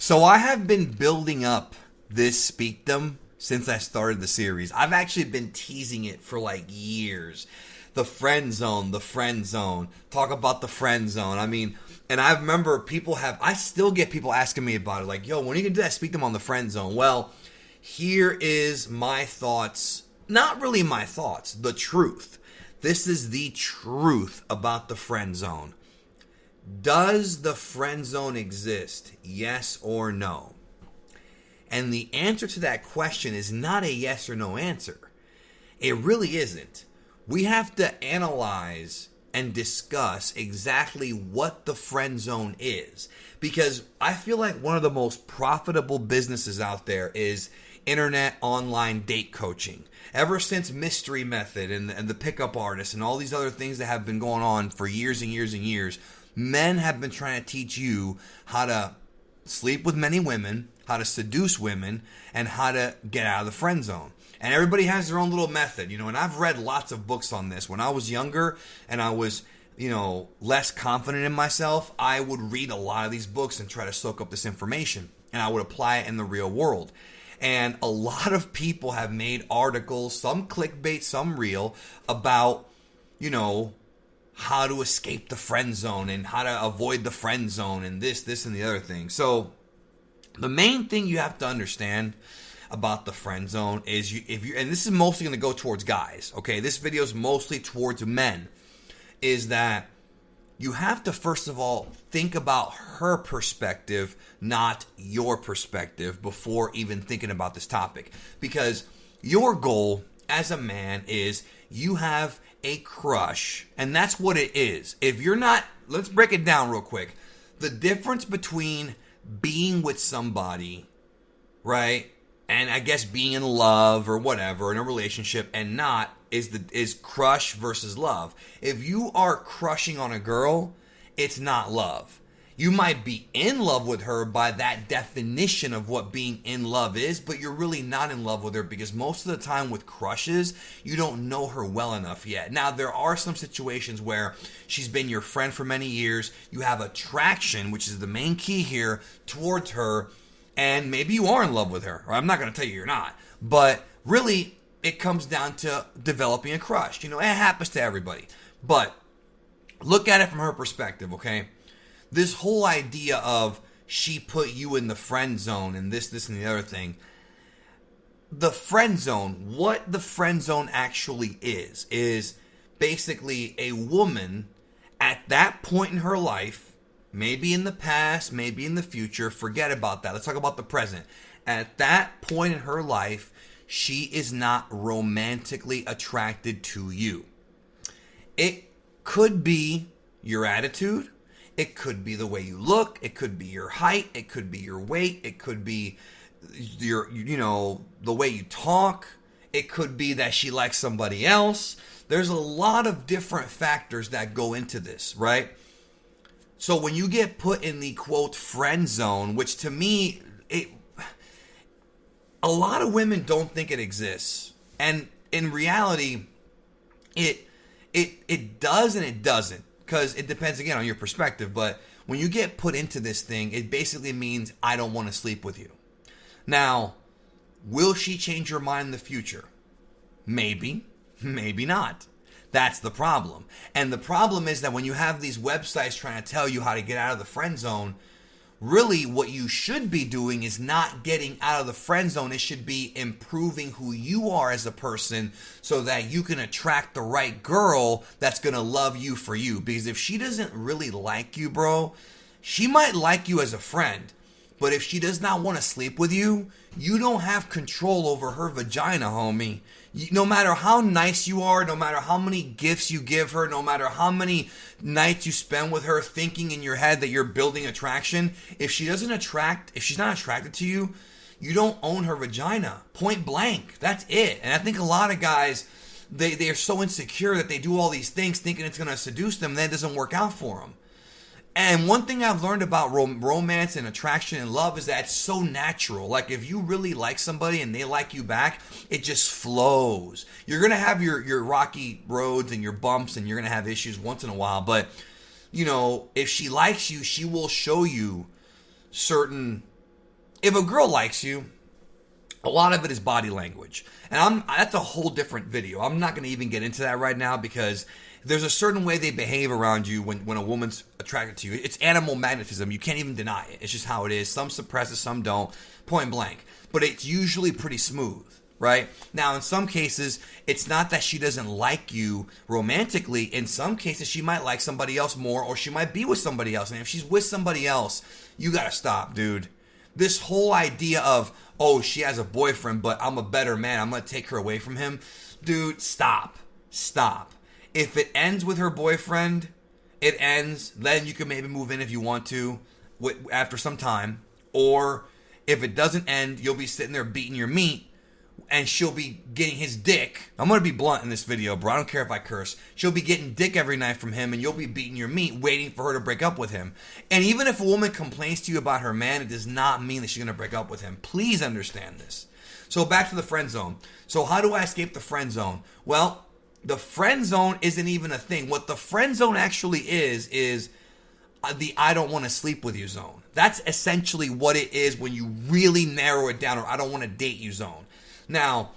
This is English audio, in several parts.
So I have been building up this Speakdom since I started the series. I've actually been teasing it for like years. The friend zone, the friend zone. Talk about the friend zone. I mean, and I remember I still get people asking me about it. Like, yo, when are you going to do that Speakdom on the friend zone? Well, here is my thoughts. Not really my thoughts, the truth. This is the truth about the friend zone. Does the friend zone exist? Yes or no? And the answer to that question is not a yes or no answer. It really isn't. We have to analyze and discuss exactly what the friend zone is. Because I feel like one of the most profitable businesses out there is internet online date coaching. Ever since Mystery Method and the pickup artists and all these other things that have been going on for years and years and years, men have been trying to teach you how to sleep with many women, how to seduce women, and how to get out of the friend zone. And everybody has their own little method, and I've read lots of books on this. When I was younger and I was, less confident in myself, I would read a lot of these books and try to soak up this information, and I would apply it in the real world. And a lot of people have made articles, some clickbait, some real, about, how to escape the friend zone and how to avoid the friend zone and this, and the other thing. So the main thing you have to understand about the friend zone is and this is mostly going to go towards guys, okay? This video is mostly towards men, is that you have to first of all think about her perspective, not your perspective, before even thinking about this topic. Because your goal as a man is you have a crush, and that's what it is. If you're not, let's break it down real quick. The difference between being with somebody, right, and I guess being in love or whatever in a relationship and not is crush versus love. If you are crushing on a girl, it's not love. You might be in love with her by that definition of what being in love is, but you're really not in love with her because most of the time with crushes, you don't know her well enough yet. Now, there are some situations where she's been your friend for many years. You have attraction, which is the main key here, towards her, and maybe you are in love with her. Or I'm not going to tell you you're not. But really, it comes down to developing a crush. It happens to everybody. But look at it from her perspective, okay? This whole idea of she put you in the friend zone and this, and the other thing. The friend zone, what the friend zone actually is basically a woman at that point in her life, maybe in the past, maybe in the future, forget about that. Let's talk about the present. At that point in her life, she is not romantically attracted to you. It could be your attitude. It could be the way you look. It could be your height. It could be your weight. It could be the way you talk. It could be that she likes somebody else. There's a lot of different factors that go into this, right? So when you get put in the quote friend zone, which to me, a lot of women don't think it exists. And in reality, it does and it doesn't. Because it depends, again, on your perspective. But when you get put into this thing, it basically means I don't want to sleep with you. Now, will she change her mind in the future? Maybe. Maybe not. That's the problem. And the problem is that when you have these websites trying to tell you how to get out of the friend zone, really what you should be doing is not getting out of the friend zone. It should be improving who you are as a person so that you can attract the right girl that's going to love you for you. Because if she doesn't really like you, bro, she might like you as a friend. But if she does not want to sleep with you, you don't have control over her vagina, homie. No matter how nice you are, no matter how many gifts you give her, no matter how many nights you spend with her thinking in your head that you're building attraction, if she's not attracted to you, you don't own her vagina. Point blank. That's it. And I think a lot of guys, they are so insecure that they do all these things thinking it's going to seduce them, and then it doesn't work out for them. And one thing I've learned about romance and attraction and love is that it's so natural. Like if you really like somebody and they like you back, it just flows. You're going to have your rocky roads and your bumps and you're going to have issues once in a while. But, if she likes you, she will show you certain if a girl likes you, a lot of it is body language. And that's a whole different video. I'm not going to even get into that right now because there's a certain way they behave around you when a woman's attracted to you. It's animal magnetism. You can't even deny it. It's just how it is. Some suppress it, some don't. Point blank. But it's usually pretty smooth, right? Now, in some cases, it's not that she doesn't like you romantically. In some cases, she might like somebody else more, or she might be with somebody else. And if she's with somebody else, you got to stop, dude. This whole idea of, oh, she has a boyfriend, but I'm a better man, I'm going to take her away from him. Dude, stop. Stop. If it ends with her boyfriend, it ends. Then you can maybe move in if you want to after some time. Or if it doesn't end, you'll be sitting there beating your meat and she'll be getting his dick. I'm going to be blunt in this video, bro. I don't care if I curse. She'll be getting dick every night from him and you'll be beating your meat waiting for her to break up with him. And even if a woman complains to you about her man, it does not mean that she's going to break up with him. Please understand this. So back to the friend zone. So how do I escape the friend zone? Well, the friend zone isn't even a thing. What the friend zone actually is the I don't want to sleep with you zone. That's essentially what it is when you really narrow it down, or I don't want to date you zone. Now,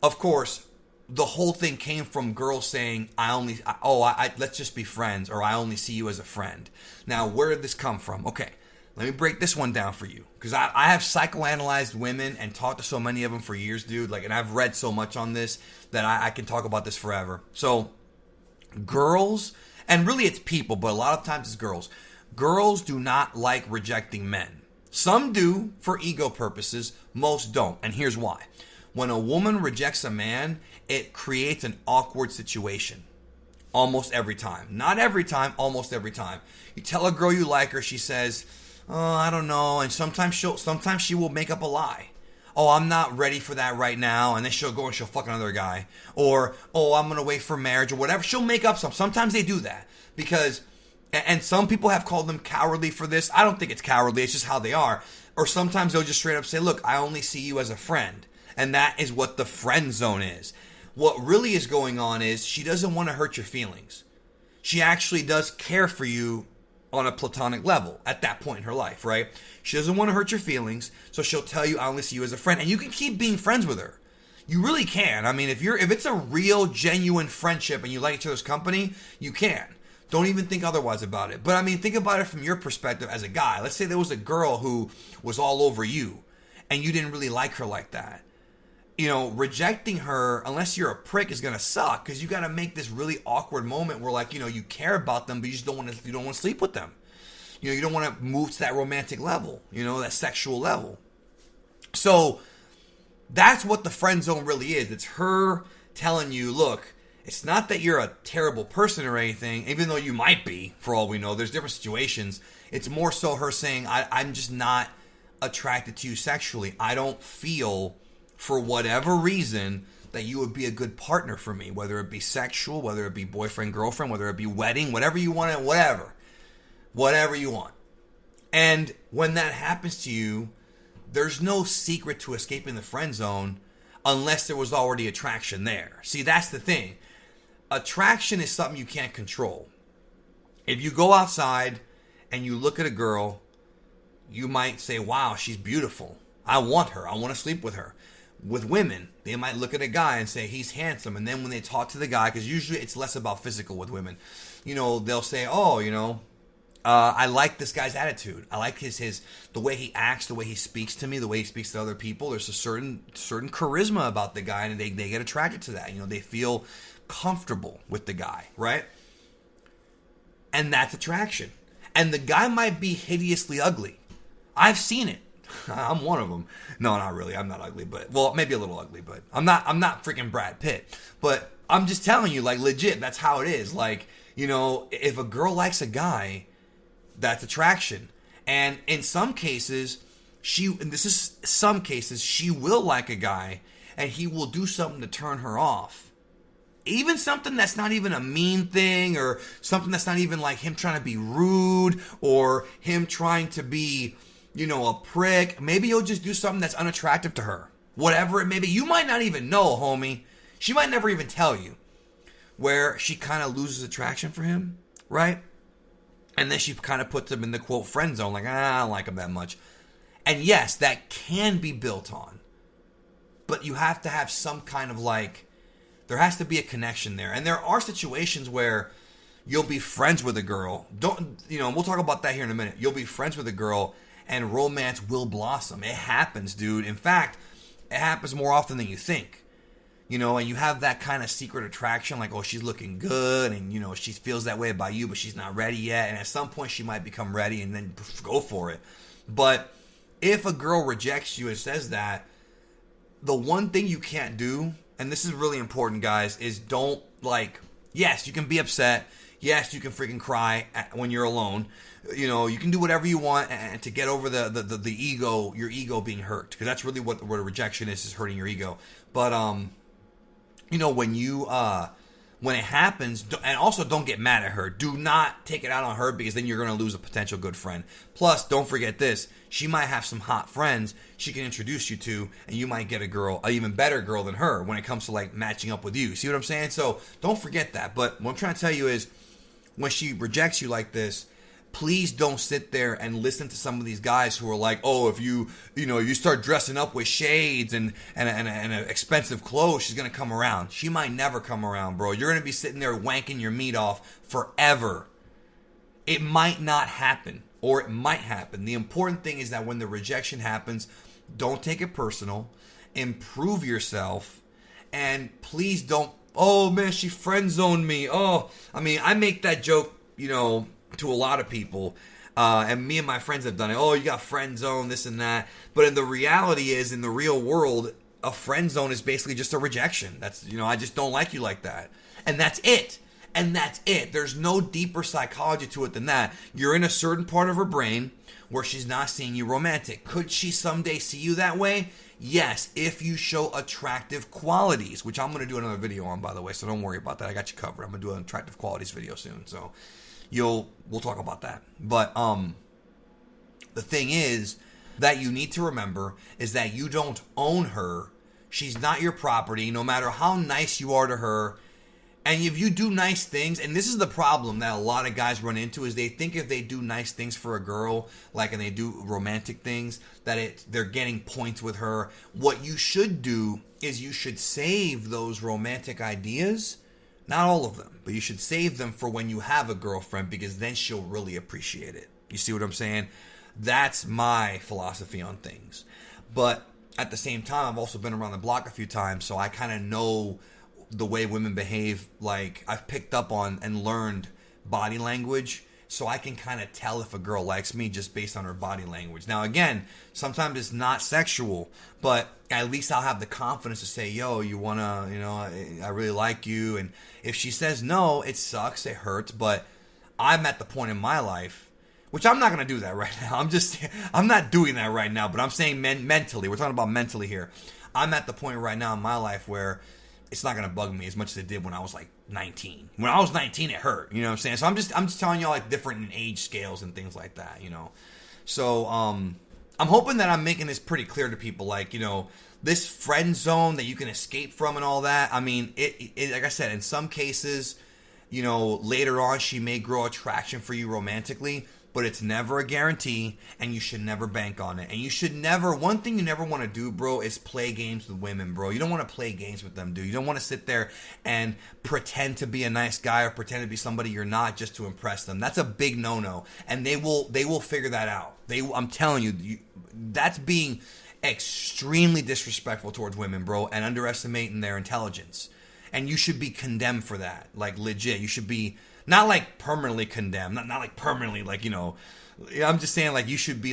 of course, the whole thing came from girls saying, let's just be friends, or I only see you as a friend. Now, where did this come from? Okay, let me break this one down for you. Because I have psychoanalyzed women and talked to so many of them for years, dude. And I've read so much on this that I can talk about this forever. So, girls, and really it's people, but a lot of times it's girls. Girls do not like rejecting men. Some do for ego purposes, most don't. And here's why. When a woman rejects a man, it creates an awkward situation. Almost every time. Not every time, almost every time. You tell a girl you like her, she says, oh, I don't know. And sometimes she will make up a lie. Oh, I'm not ready for that right now. And then she'll go and she'll fuck another guy. Or, oh, I'm going to wait for marriage or whatever. She'll make up something. Sometimes they do that. Because, and some people have called them cowardly for this. I don't think it's cowardly. It's just how they are. Or sometimes they'll just straight up say, look, I only see you as a friend. And that is what the friend zone is. What really is going on is she doesn't want to hurt your feelings. She actually does care for you on a platonic level at that point in her life, right? She doesn't want to hurt your feelings, so she'll tell you, I only see you as a friend. And you can keep being friends with her. You really can. I mean, if it's a real, genuine friendship and you like each other's company, you can. Don't even think otherwise about it. But I mean, think about it from your perspective as a guy. Let's say there was a girl who was all over you and you didn't really like her like that. You know, rejecting her, unless you're a prick, is going to suck because you got to make this really awkward moment where, like, you know, you care about them, but you just don't want to sleep with them. You know, you don't want to move to that romantic level, you know, that sexual level. So that's what the friend zone really is. It's her telling you, look, it's not that you're a terrible person or anything, even though you might be, for all we know. There's different situations. It's more so her saying, I'm just not attracted to you sexually. I don't feel, for whatever reason, that you would be a good partner for me, whether it be sexual, whether it be boyfriend, girlfriend, whether it be wedding, whatever you want, whatever you want. And when that happens to you, there's no secret to escaping the friend zone unless there was already attraction there. See, that's the thing. Attraction is something you can't control. If you go outside and you look at a girl, you might say, wow, she's beautiful. I want her. I want to sleep with her. With women, they might look at a guy and say, he's handsome. And then when they talk to the guy, because usually it's less about physical with women, you know, they'll say, oh, you know, I like this guy's attitude. I like the way he acts, the way he speaks to me, the way he speaks to other people. There's a certain charisma about the guy, and they get attracted to that. You know, they feel comfortable with the guy, right? And that's attraction. And the guy might be hideously ugly. I've seen it. I'm one of them. No, not really. I'm not ugly, but, well, maybe a little ugly, but I'm not freaking Brad Pitt. But I'm just telling you, like, legit, that's how it is. Like, you know, if a girl likes a guy, that's attraction. And in some cases, she will like a guy and he will do something to turn her off. Even something that's not even a mean thing, or something that's not even like him trying to be rude or him trying to be, you know, a prick. Maybe he'll just do something that's unattractive to her. Whatever it may be. You might not even know, homie. She might never even tell you. Where she kind of loses attraction for him, right? And then she kind of puts him in the, quote, friend zone. Like, I don't like him that much. And yes, that can be built on. But you have to have some kind of like, there has to be a connection there. And there are situations where you'll be friends with a girl. We'll talk about that here in a minute. You'll be friends with a girl and romance will blossom. It happens, dude. In fact, it happens more often than you think. And you have that kind of secret attraction, like, oh, she's looking good, and, she feels that way about you, but she's not ready yet. And at some point, she might become ready, and then go for it. But if a girl rejects you and says that, the one thing you can't do, and this is really important, guys, is don't, yes, you can be upset. Yes, you can freaking cry when you're alone. You can do whatever you want and to get over the ego, your ego being hurt. Because that's really what a rejection is hurting your ego. But, when it happens, and also don't get mad at her. Do not take it out on her, because then you're going to lose a potential good friend. Plus, don't forget this. She might have some hot friends she can introduce you to, and you might get an even better girl than her when it comes to matching up with you. See what I'm saying? So don't forget that. But what I'm trying to tell you is, when she rejects you like this, please don't sit there and listen to some of these guys who are like, oh, if you start dressing up with shades and expensive clothes, she's going to come around. She might never come around, bro. You're going to be sitting there wanking your meat off forever. It might not happen, or it might happen. The important thing is that when the rejection happens, don't take it personal. Improve yourself. And please don't, oh, man, she friend zoned me. Oh, I make that joke, to a lot of people, and me and my friends have done it. Oh, you got friend zone, this and that. But in the reality is, in the real world, a friend zone is basically just a rejection. That's, I just don't like you like that. And that's it. There's no deeper psychology to it than that. You're in a certain part of her brain where she's not seeing you romantic. Could she someday see you that way? Yes, if you show attractive qualities, which I'm going to do another video on, by the way, so don't worry about that. I got you covered. I'm going to do an attractive qualities video soon, so we'll talk about that. But the thing is that you need to remember is that you don't own her. She's not your property, no matter how nice you are to her. And if you do nice things, and this is the problem that a lot of guys run into, is they think if they do nice things for a girl, and they do romantic things, that they're getting points with her. What you should do is you should save those romantic ideas. Not all of them, but you should save them for when you have a girlfriend, because then she'll really appreciate it. You see what I'm saying? That's my philosophy on things. But at the same time, I've also been around the block a few times, so I kind of know the way women behave. I've picked up on and learned body language, so I can kind of tell if a girl likes me just based on her body language. Now, again, sometimes it's not sexual, but at least I'll have the confidence to say, yo, you want to, I really like you. And if she says no, it sucks, it hurts, but I'm at the point in my life, which I'm not going to do that right now. I'm not doing that right now, but I'm saying mentally, we're talking about mentally here. I'm at the point right now in my life where it's not going to bug me as much as it did when I was 19. When I was 19, it hurt. You know what I'm saying? So I'm just telling y'all different age scales and things like that, So I'm hoping that I'm making this pretty clear to people. This friend zone that you can escape from and all that. It like I said, in some cases, later on she may grow attraction for you romantically, but it's never a guarantee, and you should never bank on it. And you should never, one thing you never want to do, bro, is play games with women, bro. You don't want to play games with them, dude. You don't want to sit there and pretend to be a nice guy or pretend to be somebody you're not just to impress them. That's a big no-no, and they will figure that out. I'm telling you, that's being extremely disrespectful towards women, bro, and underestimating their intelligence. And you should be condemned for that, legit. You should be not permanently condemned, not permanently, I'm just saying you should be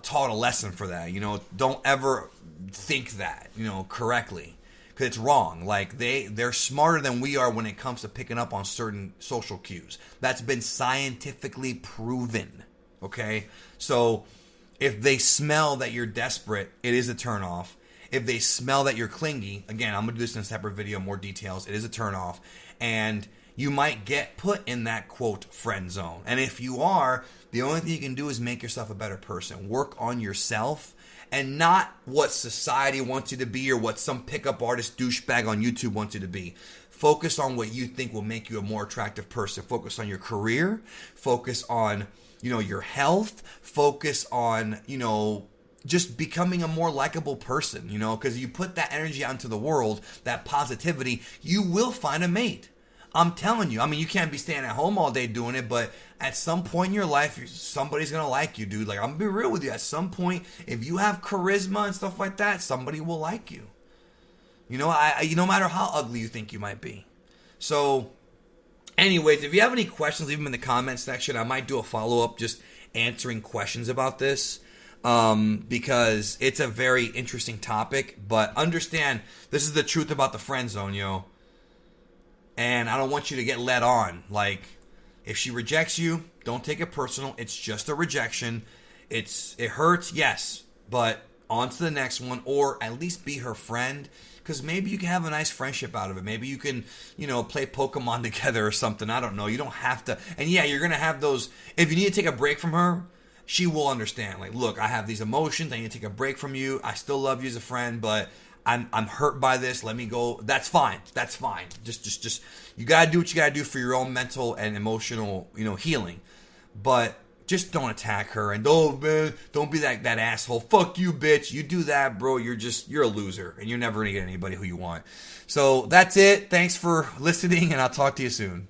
taught a lesson for that. Don't ever think that, correctly, because it's wrong. They're smarter than we are when it comes to picking up on certain social cues. That's been scientifically proven. Okay, so if they smell that you're desperate, it is a turnoff. If they smell that you're clingy, again, I'm gonna do this in a separate video, more details. It is a turnoff, and you might get put in that, quote, friend zone. And if you are, the only thing you can do is make yourself a better person. Work on yourself, and not what society wants you to be or what some pickup artist douchebag on YouTube wants you to be. Focus on what you think will make you a more attractive person. Focus on your career. Focus on your health, focus on, just becoming a more likable person, because you put that energy out into the world, that positivity, you will find a mate. I'm telling you. I mean, you can't be staying at home all day doing it, but at some point in your life, somebody's going to like you, dude. Like, I'm going to be real with you. At some point, if you have charisma and stuff like that, somebody will like you. No matter how ugly you think you might be. So, anyways, if you have any questions, leave them in the comment section. I might do a follow-up just answering questions about this. Because it's a very interesting topic, but understand this is the truth about the friend zone, and I don't want you to get led on. Like, if she rejects you, don't take it personal. It's just a rejection. It hurts, yes, but on to the next one, or at least be her friend, because maybe you can have a nice friendship out of it. Maybe you can, play Pokemon together or something. I don't know. You don't have to. And yeah, you're going to have those. If you need to take a break from her, she will understand. Like, look, I have these emotions. I need to take a break from you. I still love you as a friend, but I'm hurt by this. Let me go. That's fine. That's fine. Just you gotta do what you gotta do for your own mental and emotional, healing. But just don't attack her and don't be that asshole. Fuck you, bitch. You do that, bro. You're a loser and you're never gonna get anybody who you want. So that's it. Thanks for listening, and I'll talk to you soon.